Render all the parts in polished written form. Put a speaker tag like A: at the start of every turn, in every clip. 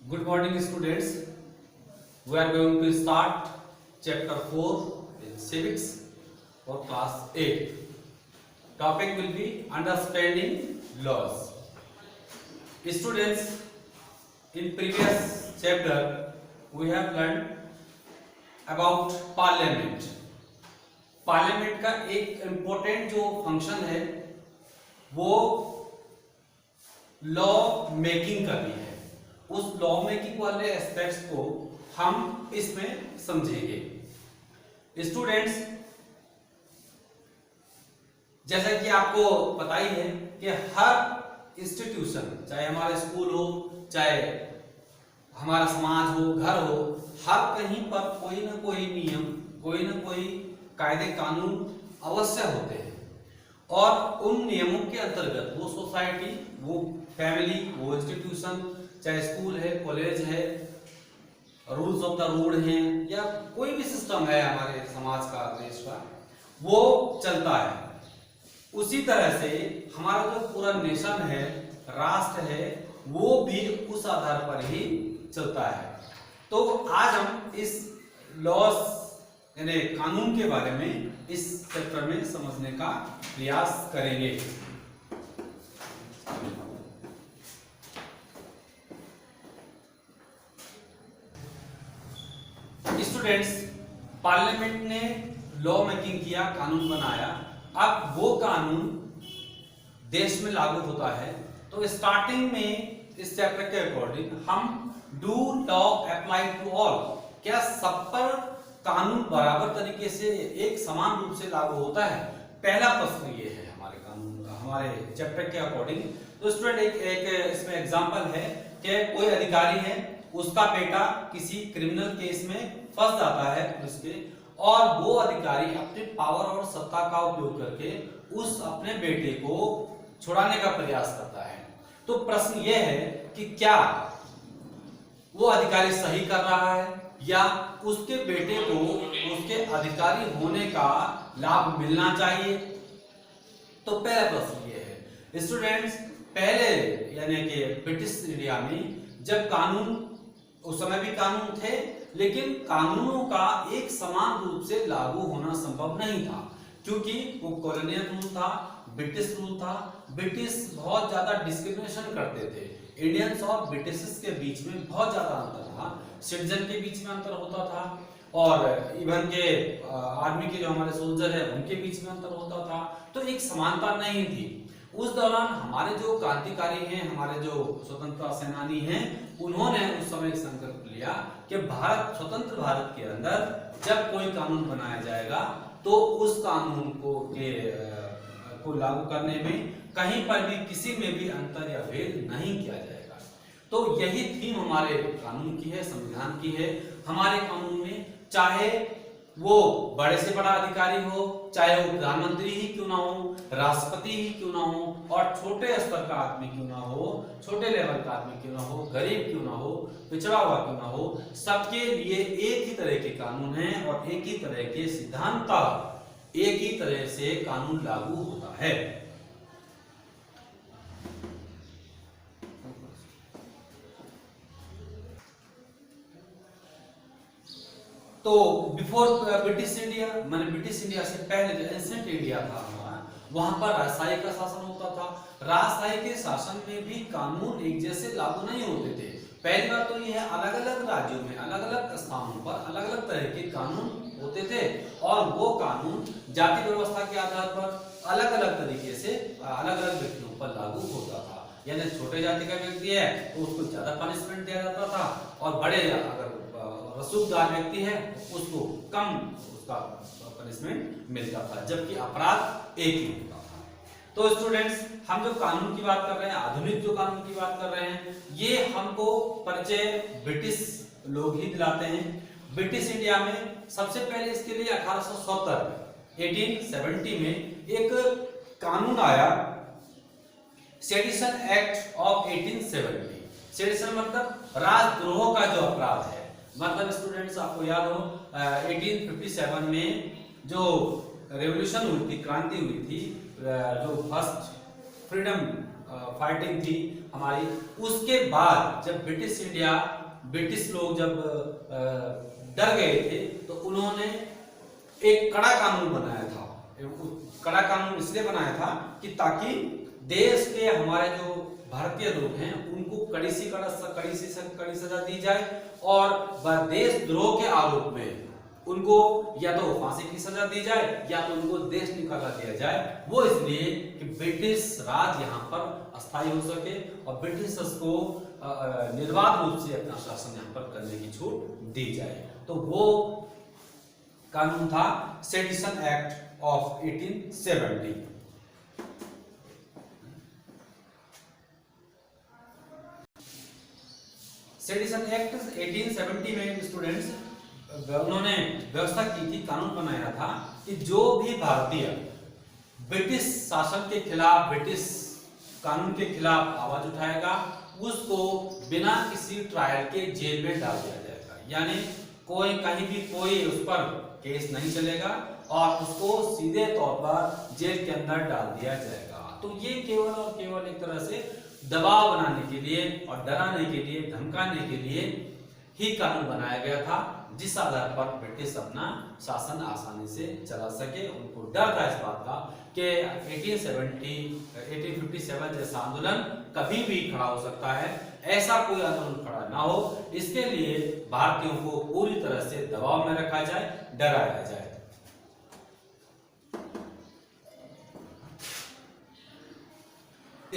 A: Good morning, students. We are going to start chapter 4 in civics for class 8. Topic will be understanding laws. Students, in previous chapter we have learned about parliament. Parliament का एक important जो function है वो law making करनी है। उस law making वाले aspects को हम इसमें समझेंगे। स्टूडेंट्स, जैसा कि आपको पता ही है कि हर इंस्टीट्यूशन, चाहे हमारा स्कूल हो, चाहे हमारा समाज हो, घर हो, हर कहीं पर कोई ना कोई नियम, कोई ना कोई कायदे कानून अवश्य होते हैं और उन नियमों के अंतर्गत वो सोसाइटी, वो फैमिली, वो इंस्टीट्यूशन, चाहे स्कूल है, कॉलेज है, रूल्स ऑफ द रोड हैं या कोई भी सिस्टम है हमारे समाज का, देश का, वो चलता है। उसी तरह से हमारा जो पूरा नेशन है, राष्ट्र है, वो भी उस आधार पर ही चलता है। तो आज हम इस लॉस यानी कानून के बारे में इस चैप्टर में समझने का प्रयास करेंगे। स्टूडेंट्स, पार्लियामेंट ने लॉ मेकिंग किया, कानून बनाया। अब वो कानून देश में लागू होता है। तो स्टार्टिंग में इस चैप्टर के अकॉर्डिंग हम do law apply to all, क्या सब पर कानून बराबर तरीके से एक समान रूप से लागू होता है? पहला प्रश्न ये है हमारे कानून का, हमारे चैप्टर के अकॉर्डिंग। तो स्टूडेंट एक इसमें एग्जांपल है कि कोई अधिकारी है, उसका बेटा किसी क्रिमिनल केस में फंस जाता है पुलिस के, और वो अधिकारी अपने पावर और सत्ता का उपयोग करके उस अपने बेटे को छुड़ाने का प्रयास करता है। तो प्रश्न ये है कि क्या वो अधिकारी सही कर रहा है या उसके बेटे को उसके अधिकारी होने का लाभ मिलना चाहिए? तो पहला प्रश्न ये है। स्टूडेंट्स, पहले यानी कि ब्रिटिश इंडिया में जब कानून, उस समय भी कानून थे, लेकिन कानूनों का एक समान रूप से लागू होना संभव नहीं था, क्योंकि वो कॉलोनियल रूल था, ब्रिटिश रूल था। ब्रिटिश बहुत ज्यादा डिस्क्रिमिनेशन करते थे। इंडियंस और ब्रिटिश के बीच में बहुत ज्यादा अंतर था, सिटीजन के बीच में अंतर होता था, और इवन के आर्मी के जो हमारे सोल्जर है उनके बीच में अंतर होता था। तो एक समानता नहीं थी। उस दौरान हमारे जो क्रांतिकारी हैं, हमारे जो स्वतंत्रता सेनानी हैं, उन्होंने उस समय एक संकल्प लिया कि भारत, स्वतंत्र भारत के अंदर जब कोई कानून बनाया जाएगा तो उस कानून को लागू करने में कहीं पर भी किसी में भी अंतर या भेद नहीं किया जाएगा। तो यही थीम हमारे कानून की है, संविधान की है। हमारे कानून में चाहे वो बड़े से बड़ा अधिकारी हो, चाहे वो प्रधानमंत्री ही क्यों ना हो, राष्ट्रपति ही क्यों ना हो, और छोटे स्तर का आदमी क्यों ना हो, छोटे लेवल का आदमी क्यों ना हो, गरीब क्यों ना हो, पिछड़ा हुआ क्यों ना हो, सबके लिए एक ही तरह के कानून हैं और एक ही तरह के सिद्धांत, एक ही तरह से कानून लागू होता है। तो बिफोर ब्रिटिश इंडिया, माने ब्रिटिश इंडिया से पहले जो एंशिएंट इंडिया था हमारा, वहां पर राजशाही का शासन होता था। राजशाही के शासन में भी कानून एक जैसे लागू नहीं होते थे। पहली बात तो ये है, अलग अलग राज्यों में, अलग अलग स्थानों पर अलग अलग तरह के कानून होते थे, और वो कानून जाति व्यवस्था के आधार पर अलग अलग तरीके से अलग अलग व्यक्तियों पर लागू होता था। यानी छोटे जाति का व्यक्ति है तो उसको ज्यादा पनिशमेंट दिया जाता था, और बड़े अगर रसूखदार व्यक्ति है उसको कम उसका पनिशमेंट मिलता था, जबकि अपराध एक ही होता था। तो स्टूडेंट्स, हम जो कानून की बात कर रहे हैं, आधुनिक जो कानून की बात कर रहे हैं, ये हमको परिचय ब्रिटिश लोग ही दिलाते हैं। ब्रिटिश इंडिया में सबसे पहले इसके लिए 1870 में एक कानून आया, सेडिशन एक्ट ऑफ 1870। सेडिशन मतलब राजद्रोह का जो अपराध है। मतलब स्टूडेंट्स, आपको याद हो 1857 में जो रेवोल्यूशन हुई थी, क्रांति हुई थी, जो फर्स्ट फ्रीडम फाइटिंग थी हमारी। उसके बाद जब ब्रिटिश लोग जब डर गए थे तो उन्होंने एक कड़ा कानून बनाया था। कड़ा कानून इसलिए बनाया था कि ताकि देश के हमारे जो भारतीय लोग हैं उनको कड़ी से कड़ी सजा दी जाए और देशद्रोह के आरोप में उनको या तो फांसी की सजा दी जाए या तो उनको देश निकाला दिया जाए। वो इसलिए कि ब्रिटिश राज यहाँ पर अस्थायी हो सके और ब्रिटिशर्स को निर्बाध रूप से अपना शासन यहाँ पर करने की छूट दी जाए। तो वो कानून था sedition act of 1870। Sedition act 1870 में स्टूडेंट्स उन्होंने व्यवस्था की थी, कानून बनाया था कि जो भी भारतीय ब्रिटिश शासन के खिलाफ, ब्रिटिश कानून के खिलाफ आवाज उठाएगा उसको बिना किसी ट्रायल के जेल में डाल दिया जाएगा। यानी कोई कहीं भी कोई उस पर केस नहीं चलेगा और उसको सीधे तौर पर जेल के अंदर डाल दिया जाएगा। तो ये केवल और केवल एक तरह से दबाव बनाने के लिए और डराने के लिए, धमकाने के लिए ही कानून बनाया गया था, जिस आधार पर ब्रिटिश अपना शासन आसानी से चला सके। उनको डर था इस बात का कि 1857 जैसा आंदोलन कभी भी खड़ा हो सकता है, ऐसा कोई आंदोलन खड़ा ना हो, इसके लिए भारतीयों को पूरी तरह से दबाव में रखा जाए, डराया जाए।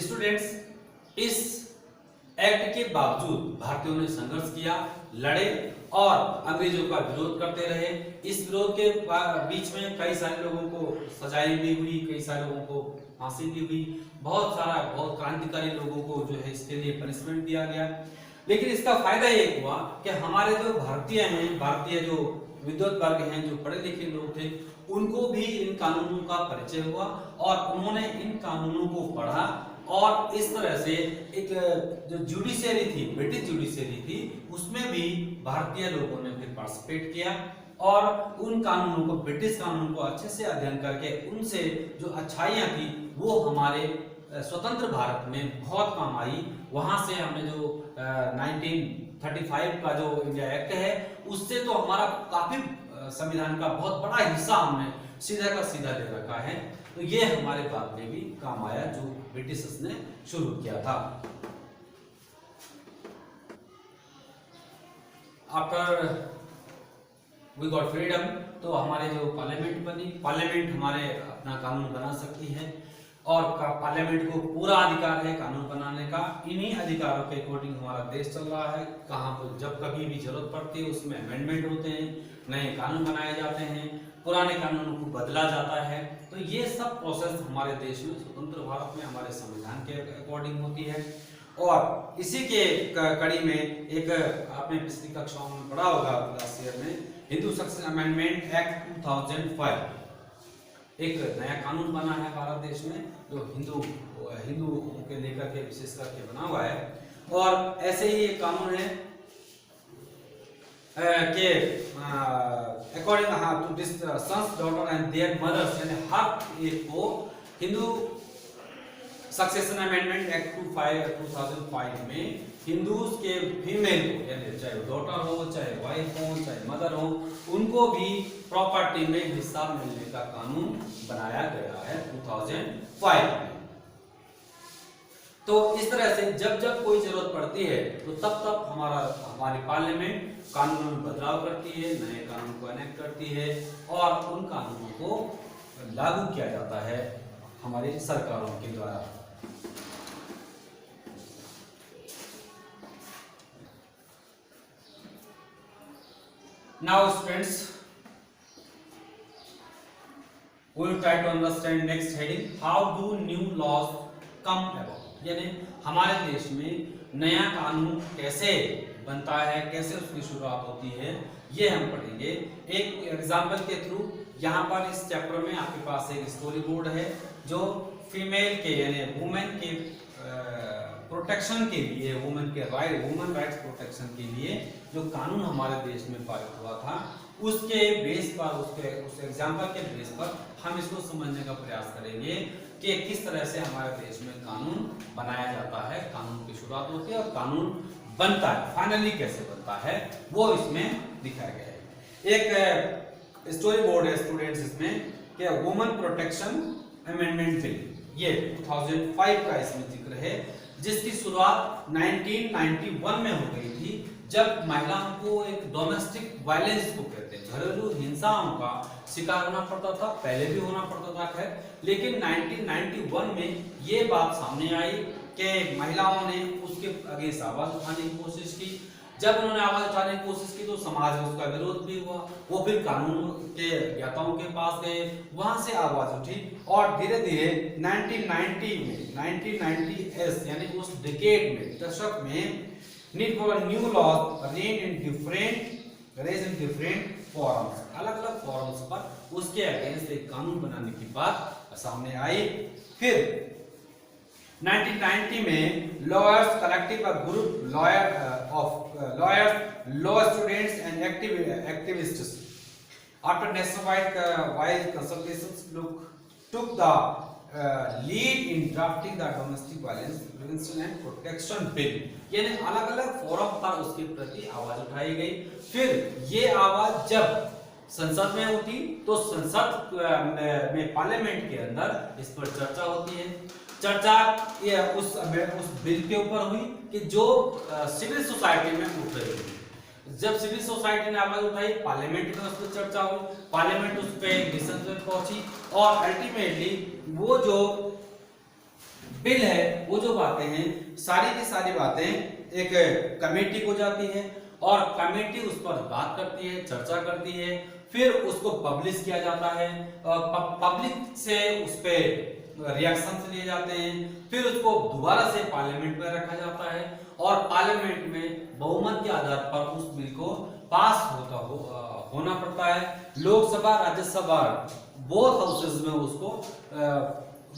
A: स्टूडेंट्स, इस एक्ट के बावजूद भारतीयों ने संघर्ष किया, लड़े और अंग्रेजों का विरोध करते रहे। इस विरोध के बीच में कई सारे लोगों को सजाएं भी हुई, कई सारे लोगों को फांसी भी हुई, बहुत क्रांतिकारी लोगों को जो है इसके लिए पनिशमेंट दिया गया। लेकिन इसका फायदा ये हुआ कि हमारे जो भारतीय जो विद्वत वर्ग हैं, जो पढ़े लिखे लोग थे, उनको भी इन कानूनों का परिचय हुआ और उन्होंने इन कानूनों को पढ़ा और इस तरह से एक जो जुडिशियरी थी, ब्रिटिश जुडिशियरी थी, उसमें भी भारतीय लोगों ने फिर पार्टिसिपेट किया और उन कानूनों को, ब्रिटिश कानून को अच्छे से अध्ययन करके उनसे जो अच्छाइयां थी वो हमारे स्वतंत्र भारत में बहुत काम आई। वहां से हमने जो 1935 का जो इंडिया एक्ट है, उससे तो हमारा काफी संविधान का बहुत बड़ा हिस्सा हमने सीधा का सीधा ले रखा है। तो ये हमारे बाद में भी काम आया जो ब्रिटिशर्स ने शुरू किया था। आफ्टर वी गॉट फ्रीडम, तो हमारे जो पार्लियामेंट बनी, पार्लियामेंट हमारे अपना कानून बना सकती है और पार्लियामेंट को पूरा अधिकार है कानून बनाने का। इन्हीं अधिकारों के अकॉर्डिंग हमारा देश चल रहा है। कहाँ पर जब कभी भी जरूरत पड़ती है उसमें अमेंडमेंट होते हैं, नए कानून बनाए जाते हैं, पुराने कानूनों को बदला जाता है। तो ये सब प्रोसेस हमारे देश में, स्वतंत्र भारत में, हमारे संविधान के अकॉर्डिंग होती है। और इसी के कड़ी में एक आपने पिछली कक्षाओं में पढ़ा होगा लास्ट ईयर में, हिंदू सक्सेशन अमेंडमेंट एक्ट 2005 एक नया कानून बना है भारत देश में जो हिंदू के लेकर के विशेष करके बना हुआ है। और ऐसे ही एक कानून है कि according to this sons, daughter and their mothers, यानी हर एक को हिंदू सक्सेशन अमेंडमेंट एक्ट 2005 में हिंदूज के फीमेल को, यानी चाहे डॉटर हो, चाहे वाइफ हो, चाहे मदर हो, उनको भी प्रॉपर्टी में हिस्सा मिलने का कानून बनाया गया है 2005 में। तो इस तरह से जब जब कोई जरूरत पड़ती है तो तब तब हमारी पार्लियामेंट कानून में बदलाव करती है, नए कानून को एनेक्ट करती है और उन कानूनों को लागू किया जाता है हमारी सरकारों के द्वारा। Now students, we will try to understand next heading, how do new laws come about। यानी हमारे देश में नया कानून कैसे बनता है, कैसे उसकी शुरुआत होती है, ये हम पढ़ेंगे एक एग्जाम्पल के थ्रू। यहाँ पर इस चैप्टर में आपके पास एक स्टोरी बोर्ड है जो फीमेल के यानी वुमेन के प्रोटेक्शन के लिए, वुमेन राइट्स प्रोटेक्शन के लिए जो कानून हमारे देश में पारित हुआ था, उसके बेस पर, उस एग्जाम्पल के बेस पर हम इसको समझने का प्रयास करेंगे कि किस तरह से हमारे देश में कानून बनाया जाता है, कानून की शुरुआत होती है और कानून बनता है, फाइनली कैसे बनता है वो इसमें दिखाया गया है। एक स्टोरी बोर्ड है स्टूडेंट्स इसमें कि वुमेन प्रोटेक्शन अमेंडमेंट बिल, ये 2005 का इसमें जिक्र है, जिसकी शुरुआत 1991 में हो गई थी, जब महिलाओं को एक डोमेस्टिक वायलेंस को कहते हैं, घरेलू हिंसाओं का शिकार होना पड़ता था, पहले भी होना पड़ता था खैर, लेकिन 1991 में ये बात सामने आई कि महिलाओं ने उसके अगेंस्ट आवाज उठाने की कोशिश की। जब उन्होंने आवाज उठाने की कोशिश की तो समाज में उसका विरोध भी हुआ, वो फिर कानून के ज्ञाताओं के पास गए, वहां से आवाज उठी और धीरे धीरे 1990 में 1990s यानी उस डिकेड में, दशक में, need for new laws raise in different forums, अलग अलग फॉरम्स पर उसके अगेंस्ट एक कानून बनाने की बात सामने आई। फिर 1990 में lawyers collective group lawyers, law students and activists after national-wide consultations took the lead in drafting the domestic violence prevention and protection bill, यानी अलग अलग फोरम पर उसके प्रति आवाज उठाई गई। फिर ये आवाज जब संसद में उठी तो संसद में पार्लियामेंट के अंदर इस पर चर्चा होती है। चर्चा ये उस बिल के ऊपर हुई कि जो सिविल सोसाइटी में उठ रही थी। जब सिविल सोसाइटी ने आवाज उठाई, पार्लियामेंट में उस पर चर्चा हुई, पार्लियामेंट उस पर डिसीजन पे पहुंची और अल्टीमेटली वो जो बिल है, वो जो बातें हैं, सारी की सारी बातें एक कमेटी को जाती है और कमेटी उस पर बात करती है, चर्चा करती है, फिर उसको पब्लिश किया जाता है, पब्लिक से उस पर रिएक्शन लिए जाते हैं, फिर उसको दोबारा से पार्लियामेंट में रखा जाता है और पार्लियामेंट में बहुमत के आधार पर उस बिल को पास होना पड़ता है। लोकसभा राज्यसभा बोथ हाउसेस में उसको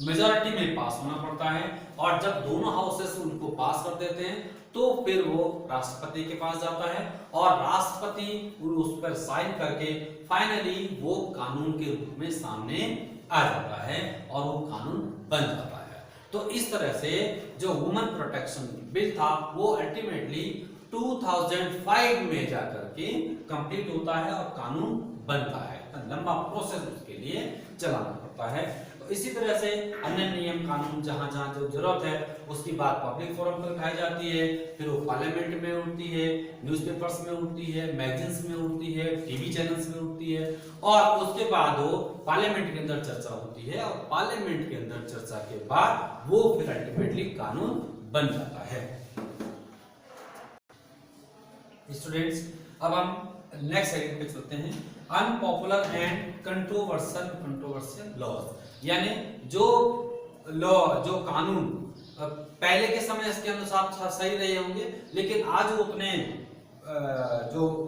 A: मेजॉरिटी में पास होना पड़ता है और जब दोनों हाउसेस उनको पास कर देते हैं तो फिर वो राष्ट्रपति के पास जाता है और राष्ट्रपति उस पर साइन करके फाइनली वो कानून के रूप में सामने आ जाता है और वो कानून बन जाता है। तो इस तरह से जो वुमेन प्रोटेक्शन बिल था वो अल्टीमेटली 2005 में जाकर के कंप्लीट होता है और कानून बनता है। लंबा प्रोसेस उसके लिए चलाना पड़ता है। तो इसी तरह से अन्य नियम कानून जहां जहां जो जरूरत है उसकी बात पब्लिक फोरम पर उठाई जाती है, फिर वो पार्लियामेंट में उठती है, न्यूज़पेपर्स में उठती है, मैगजीन्स में उठती है, टीवी चैनल्स में उठती है और उसके बाद वो पार्लियामेंट के अंदर चर्चा होती है और पार्लियामेंट के अंदर चर्चा के बाद वो फिर अल्टीमेटली कानून बन जाता है। स्टूडेंट्स, अब हम नेक्स्ट सेगमेंट पे चलते हैं, अनपॉपुलर एंड कंट्रोवर्शियल लॉज, यानी जो लॉ, जो कानून पहले के समय इसके अनुसार सही रहे होंगे लेकिन आज वो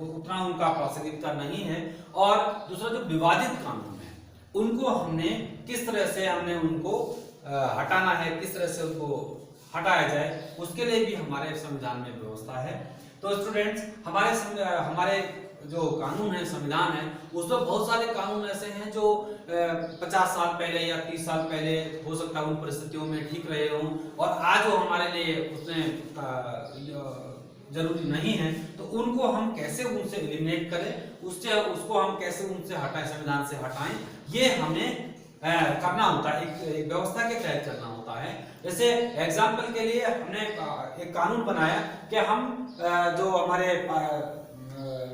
A: उतना उनका प्रासंगिकता नहीं है, और दूसरा जो विवादित कानून है उनको हमने किस तरह से उनको हटाना है, किस तरह से उनको हटाया जाए, उसके लिए भी हमारे संविधान में व्यवस्था है। तो स्टूडेंट्स, हमारे जो कानून है, संविधान है, उसमें बहुत सारे कानून ऐसे हैं जो 50 साल पहले या 30 साल पहले हो सकता है उन परिस्थितियों में ठीक रहे हों और आज वो हमारे लिए उसमें जरूरी नहीं है, तो उनको हम कैसे उनसे एलिमिनेट करें, उसको हम कैसे उनसे हटाएं, संविधान से हटाएं, ये हमें करना होता है, एक व्यवस्था के तहत चलना होता है। जैसे एग्जाम्पल के लिए हमने एक कानून बनाया कि हम जो हमारे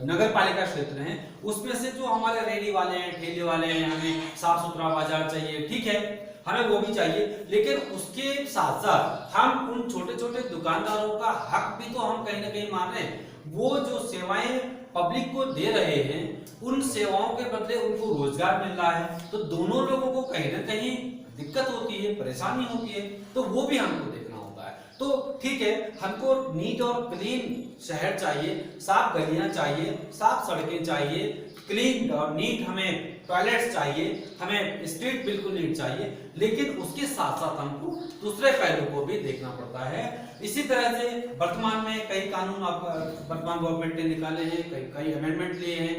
A: नगर पालिका क्षेत्र हैं उसमें से जो हमारे रेडी वाले हैं, ठेले वाले हैं, हमें साफ सुथरा बाजार चाहिए, ठीक है, हमें वो भी चाहिए, लेकिन उसके साथ साथ हम उन छोटे छोटे दुकानदारों का हक भी तो हम कहीं ना कहीं मान रहे हैं। वो जो सेवाएं पब्लिक को दे रहे हैं उन सेवाओं के बदले उनको रोजगार मिल रहा है, तो दोनों लोगों को कहीं ना कहीं दिक्कत होती है, परेशानी होती है, तो वो भी हमको देखना होता है। तो ठीक है, हमको नीट और क्लीन शहर चाहिए, साफ गलियां चाहिए, साफ सड़कें चाहिए, क्लीन और नीट हमें टॉयलेट्स चाहिए, हमें स्ट्रीट बिल्कुल नीट चाहिए, लेकिन उसके साथ साथ हमको दूसरे पहलू को भी देखना पड़ता है। इसी तरह से वर्तमान में कई कानून वर्तमान गवर्नमेंट ने निकाले हैं, कई अमेंडमेंट लिए हैं,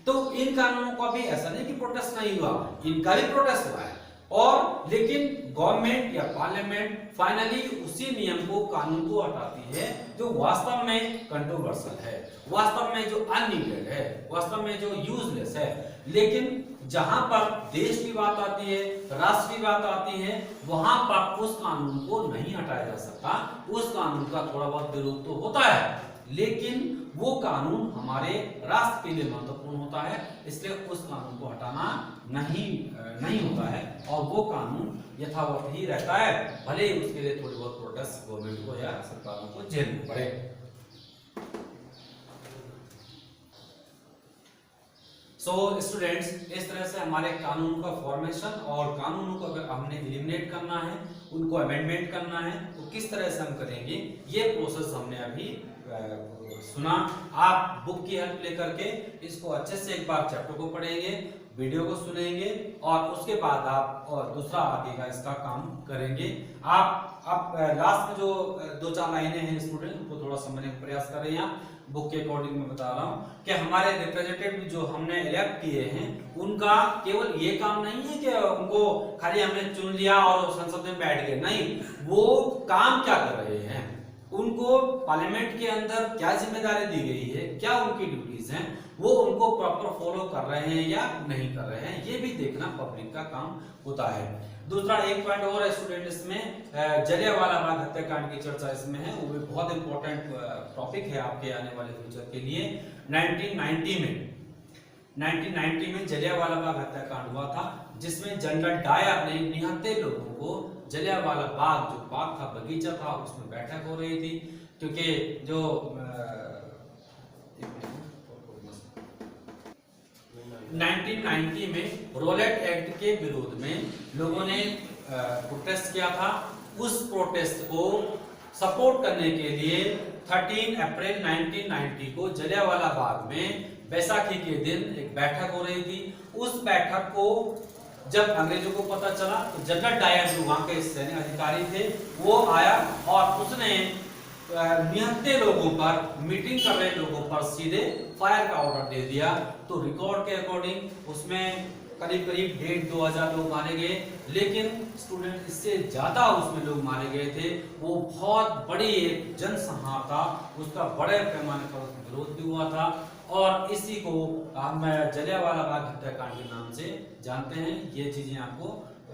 A: तो इन कानूनों का भी ऐसा नहीं कि प्रोटेस्ट नहीं हुआ, इनका भी प्रोटेस्ट हुआ है। और लेकिन गवर्नमेंट या पार्लियामेंट फाइनली उसी नियम को, कानून को हटाती है जो वास्तव में कंट्रोवर्शियल है, वास्तव में जो अननीडेड है, वास्तव में जो यूजलेस है। लेकिन जहां पर देश की बात आती है, राष्ट्र की बात आती है, वहां पर उस कानून को नहीं हटाया जा सकता। उस कानून का थोड़ा बहुत विरोध तो होता है, लेकिन वो कानून हमारे राष्ट्र के लिए महत्वपूर्ण होता है, इसलिए उस कानून को हटाना नहीं होता है और वो कानून यथावत ही रहता है, भले ही उसके लिए थोड़ी बहुत प्रोटेस्ट गवर्नमेंट को या सरकारों को झेलनी पड़े। सो स्टूडेंट्स, इस तरह से हमारे कानून का फॉर्मेशन और कानूनों को अगर हमने एलिमिनेट करना है, उनको अमेंडमेंट करना है, तो किस तरह से हम करेंगे, ये प्रोसेस हमने अभी सुना। आप बुक की हेल्प लेकर के इसको अच्छे से एक बार चैप्टर को पढ़ेंगे, वीडियो को सुनेंगे और उसके बाद आप और दूसरा आगे का इसका काम करेंगे। आप लास्ट में जो 2-4 लाइनें हैं स्टूडेंट, उनको थोड़ा समझने का प्रयास कर रहे हैं। आप बुक के अकॉर्डिंग मैं बता रहा हूँ कि हमारे रिप्रेजेंटेटिव जो हमने इलेक्ट किए हैं, उनका केवल ये काम नहीं है कि उनको खाली हमने चुन लिया और संसद में बैठ गए, नहीं, वो काम क्या कर रहे हैं, उनको पार्लियामेंट के अंदर क्या जिम्मेदारी दी गई है, क्या उनकी ड्यूटीज हैं, वो उनको प्रॉपर फॉलो कर रहे हैं या नहीं कर रहे हैं, ये भी देखना पब्लिक का काम होता है। दूसरा एक पॉइंट और है स्टूडेंट, इसमें जलियांवाला बाग हत्याकांड की चर्चा इसमें है, वो भी बहुत इंपॉर्टेंट टॉपिक है आपके आने वाले फ्यूचर के लिए। 1990 में जलियांवाला बाग हत्याकांड हुआ था, जिसमें जनरल डायर ने निहत्थे लोगों को जलियांवाला बाग, जो बाग था, बगीचा था, उसमें बैठक हो रही थी, क्योंकि जो 1990 में रोलेट एक्ट के विरोध में लोगों ने प्रोटेस्ट किया था। उस प्रोटेस्ट को सपोर्ट करने के लिए 13 अप्रैल 1990 को जलियांवाला बाग में बैसाखी के दिन एक बैठक हो रही थी। उस बैठक को जब अंग्रेजों को पता चला तो जनरल डायर, जो वहां के सैन्य अधिकारी थे, वो आया और उसने निहत्थे लोगों पर, मीटिंग कर रहे लोगों पर सीधे फायर का ऑर्डर दे दिया। तो रिकॉर्ड के अकॉर्डिंग उसमें करीब 1,500-2,000 लोग मारे गए, लेकिन स्टूडेंट इससे ज्यादा उसमें लोग मारे गए थे। वो बहुत बड़ी एक जनसंहार था, उसका बड़े पैमाने पर विरोध भी हुआ था और इसी को हम जलियांवाला बाग हत्याकांड के नाम से जानते हैं। ये चीजें आपको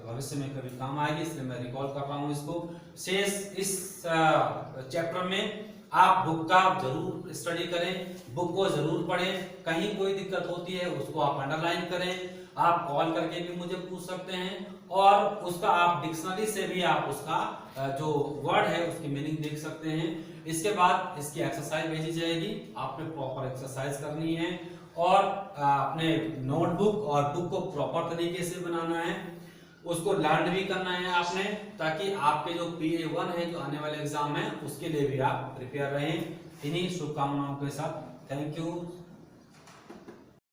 A: भविष्य में कभी काम आएगी, इसलिए मैं रिकॉल कर रहा हूँ इसको। शेष इस चैप्टर में आप बुक का जरूर स्टडी करें, बुक को जरूर पढ़ें। कहीं कोई दिक्कत होती है उसको आप अंडरलाइन करें, आप कॉल करके भी मुझे पूछ सकते हैं और उसका आप डिक्शनरी से भी आप उसका जो वर्ड है उसकी मीनिंग देख सकते हैं। इसके बाद इसकी एक्सरसाइज भेजी जाएगी, आपने प्रॉपर एक्सरसाइज करनी है और अपने नोटबुक और बुक को प्रॉपर तरीके से बनाना है, उसको लर्न भी करना है आपने, ताकि आपके जो PA1 है, जो आने वाले एग्जाम है, उसके लिए भी आप प्रिपेयर रहें। इन्हीं शुभकामनाओं के साथ थैंक यू।